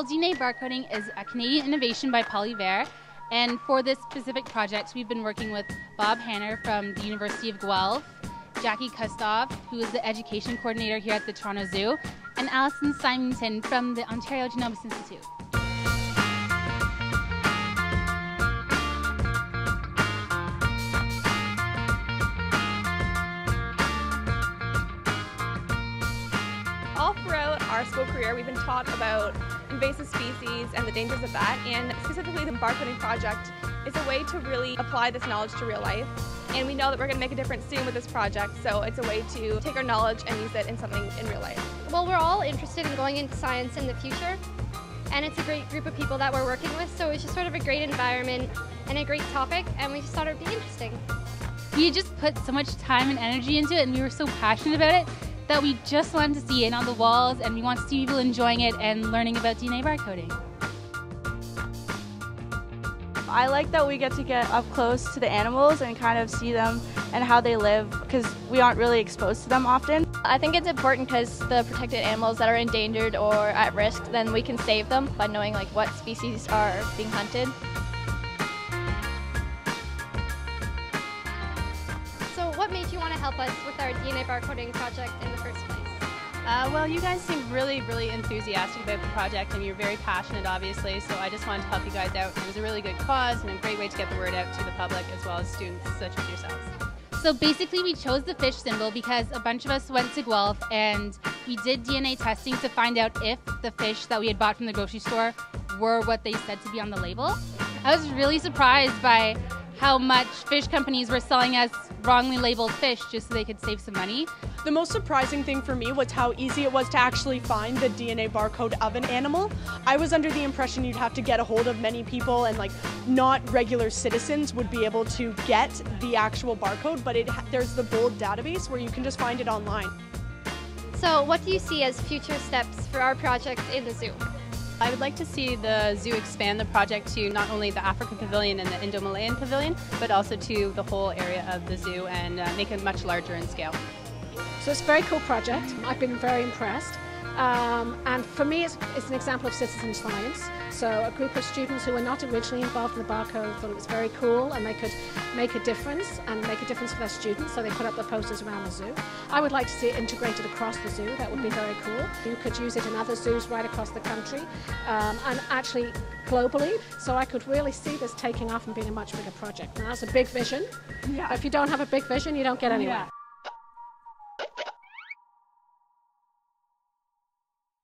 Well, DNA Barcoding is a Canadian innovation by Polyvert, and for this specific project, we've been working with Bob Hanner from the University of Guelph, Jackie Kustov, who is the education coordinator here at the Toronto Zoo, and Alison Symington from the Ontario Genomics Institute. All throughout our school career, we've been taught about invasive species and the dangers of that, and specifically the Barcoding Project is a way to really apply this knowledge to real life. And we know that we're going to make a difference soon with this project, so it's a way to take our knowledge and use it in something in real life. Well, we're all interested in going into science in the future, and it's a great group of people that we're working with, so it's just sort of a great environment and a great topic, and we just thought it would be interesting. We just put so much time and energy into it, and we were so passionate about it that we just wanted to see it on the walls, and we want to see people enjoying it and learning about DNA barcoding. I like that we get to get up close to the animals and kind of see them and how they live, because we aren't really exposed to them often. I think it's important because the protected animals that are endangered or at risk, then we can save them by knowing what species are being hunted. So what made you want to help us with our DNA barcoding project in the first place? Well, you guys seem really enthusiastic about the project, and you're very passionate, obviously, so I just wanted to help you guys out. It was a really good cause and a great way to get the word out to the public as well as students such as yourselves. So basically we chose the fish symbol because a bunch of us went to Guelph and we did DNA testing to find out if the fish that we had bought from the grocery store were what they said to be on the label. I was really surprised by how much fish companies were selling us wrongly labeled fish just so they could save some money. The most surprising thing for me was how easy it was to actually find the DNA barcode of an animal. I was under the impression you'd have to get a hold of many people and not regular citizens would be able to get the actual barcode, but there's the BOLD database where you can just find it online. So what do you see as future steps for our project in the zoo? I would like to see the zoo expand the project to not only the African Pavilion and the Indo-Malayan Pavilion, but also to the whole area of the zoo and make it much larger in scale. So it's a very cool project. I've been very impressed. And for me, it's an example of citizen science. So a group of students who were not originally involved in the barcode thought it was very cool and they could make a difference and make a difference for their students, so they put up the posters around the zoo. I would like to see it integrated across the zoo. That would be very cool. You could use it in other zoos right across the country and actually globally. So I could really see this taking off and being a much bigger project. Now that's a big vision. Yeah. But if you don't have a big vision, you don't get anywhere. Yeah.